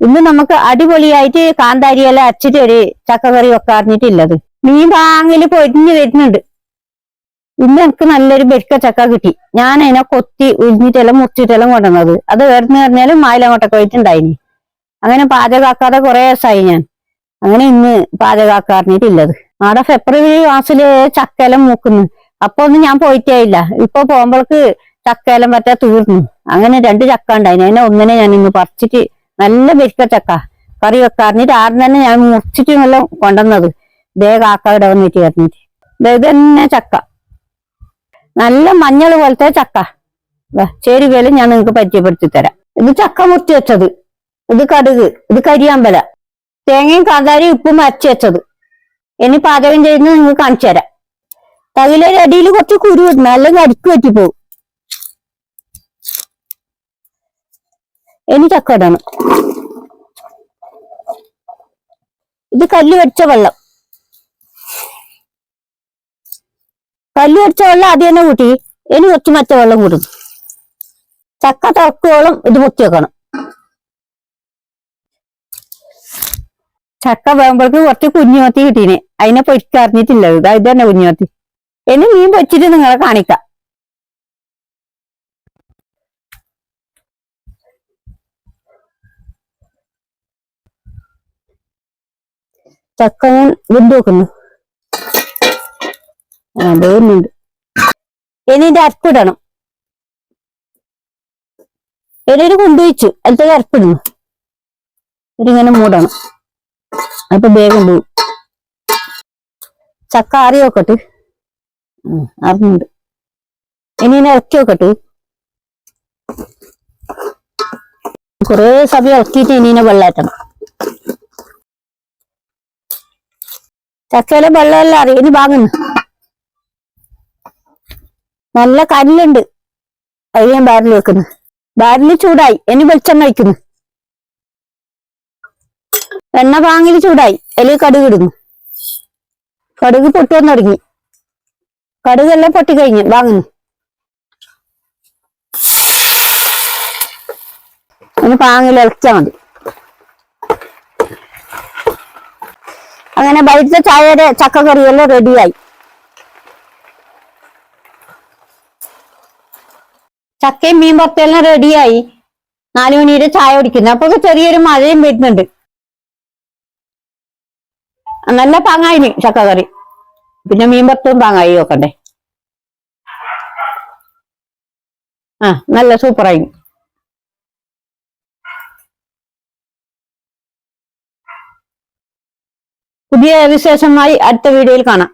ഇന്ന് നമുക്ക് അടിപൊളിയായിട്ട് കാന്താരിയെല്ലാം അരച്ചിട്ട് ഒരു ചക്കക്കറി വെക്കാറിഞ്ഞിട്ടില്ലത്. മീൻ വാങ്ങല് പൊരിഞ്ഞു വരുന്നുണ്ട്. ഇന്ന് എനിക്ക് നല്ലൊരു ബെരിക്ക ചക്ക കിട്ടി. ഞാൻ അതിനെ കൊത്തി ഉരിഞ്ഞിട്ടെല്ലാം മുറിച്ചിട്ടെല്ലാം കൊണ്ടുവന്നത്. അത് വേർന്ന് പറഞ്ഞാലും മായിലങ്ങോട്ടൊക്കെ പോയിട്ടുണ്ടായിനി. അങ്ങനെ പാചകമാക്കാതെ കുറെ ദിവസമായി ഞാൻ. അങ്ങനെ ഇന്ന് പാചകമാക്കാറിഞ്ഞിട്ടില്ലത്. നാളെ ഫെബ്രുവരി മാസത്തില് ചക്കയെല്ലാം മൂക്കുന്നു. അപ്പൊ ഒന്നും ഞാൻ പോയിട്ടേ ഇല്ല. ഇപ്പൊ പോകുമ്പോൾക്ക് ചക്കയെല്ലാം പറ്റാ തീർന്നു. അങ്ങനെ 2 ചക്ക ഉണ്ടായിന്. അതിനെ ഒന്നിനെ ഞാൻ ഇന്ന് പറിച്ചിട്ട് നല്ല ബെരിക്ക ചക്ക കറി വെക്കാറിഞ്ഞിട്ട് ആദ്യം തന്നെ ഞാൻ മുറിച്ചിട്ട് എല്ലാം കൊണ്ടുവന്നത്. വേഗം ആക്കാവിടെ വന്നിട്ട് പറഞ്ഞിട്ട് ഇത് തന്നെ ചക്ക, നല്ല മഞ്ഞൾ പോലത്തെ ചക്ക. ചേരുവയിലും ഞാൻ നിങ്ങൾക്ക് പരിചയപ്പെടുത്തി തരാം. ഇത് ചക്ക മുറിച്ച് വെച്ചത്, ഇത് കടുക്, ഇത് കരിയാമ്പല, തേങ്ങയും കാന്താരിയും ഉപ്പും അരച്ച് വെച്ചത്. ഇനി പാചകം ചെയ്യുന്നത് നിങ്ങൾക്ക് കാണിച്ചു തരാം. തകിലൊരു അടിയിൽ കുറച്ച് കുരു ഇടണം, അല്ലെങ്കിൽ അടിക്ക് പറ്റിപ്പോവും. ഇനി ചക്ക ഇടണം. ഇത് കല്ല് വെച്ച വെള്ളം, കല്ല് വെച്ച വെള്ളം ആദ്യം തന്നെ കൂട്ടി. ഇനി കുറച്ച് മറ്റ വെള്ളം കൂടും. ചക്ക തുറക്കോളം ഇത് മുത്തി വെക്കണം. ചക്ക വേകുമ്പോഴേക്ക് കുറച്ച് കുഞ്ഞുമത്തി കിട്ടീനെ, അതിനെ പൊരിക്കറിഞ്ഞിട്ടില്ല. ഇത് തന്നെ കുഞ്ഞുമത്തി. ഇനി മീൻ പൊരിച്ചിട്ട് നിങ്ങളെ കാണിക്കാം. ചക്ക ഞാൻ വെന്ത് വെക്കുന്നു. വേവുന്നുണ്ട്. ഇനി ഇത് അരപ്പിടണം. ഇതൊരു കൊണ്ടുവച്ചു അതിൽ അരപ്പിടുന്നു. ഇതിങ്ങനെ മൂടണം, അപ്പൊ വേഗം പോവും. ചക്ക ആറി നോക്കട്ടെ. അറിഞ്ഞുണ്ട്. ഇനി ഇറക്കി നോക്കട്ടെ. കുറെ സമയം ഇറക്കിയിട്ട് ഇനി വെള്ളമാറ്റണം. ചക്കയിലെ വെള്ളമെല്ലാം അറിയാം. ഇനി വാങ്ങുന്നു. നല്ല കല്ലുണ്ട്, അത് ഞാൻ ബാരിൽ വെക്കുന്നു. ബാരിൽ ചൂടായി. ഇനി വെളിച്ചെണ്ണ ഒഴിക്കുന്നു. എണ്ണ വാങ്ങിൽ ചൂടായി. അതിൽ കടുക് ഇടുന്നു. കടുക് പൊട്ടുവന്ന് തുടങ്ങി. കടുകെല്ലാം പൊട്ടിക്കഴിഞ്ഞ് വാങ്ങുന്നു. ഇനി പാങ്ങിൽ ഇളക്കിയാൽ മതി. അങ്ങനെ വൈകിട്ട് ചായയുടെ ചക്കക്കറിയെല്ലാം റെഡിയായി. ചക്കയും മീൻ വറുത്തെല്ലാം റെഡിയായി. 4 മണിയുടെ ചായ കുടിക്കുന്നു. അപ്പൊ ചെറിയൊരു മഴയും വരുന്നുണ്ട്. നല്ല പാങ്ങായിന് ചക്കക്കറി. പിന്നെ മീൻ വറുത്തും പാങ്ങായി നോക്കണ്ടേ. നല്ല സൂപ്പറായി. പുതിയ വിശേഷമായി അടുത്ത വീഡിയോയിൽ കാണാം.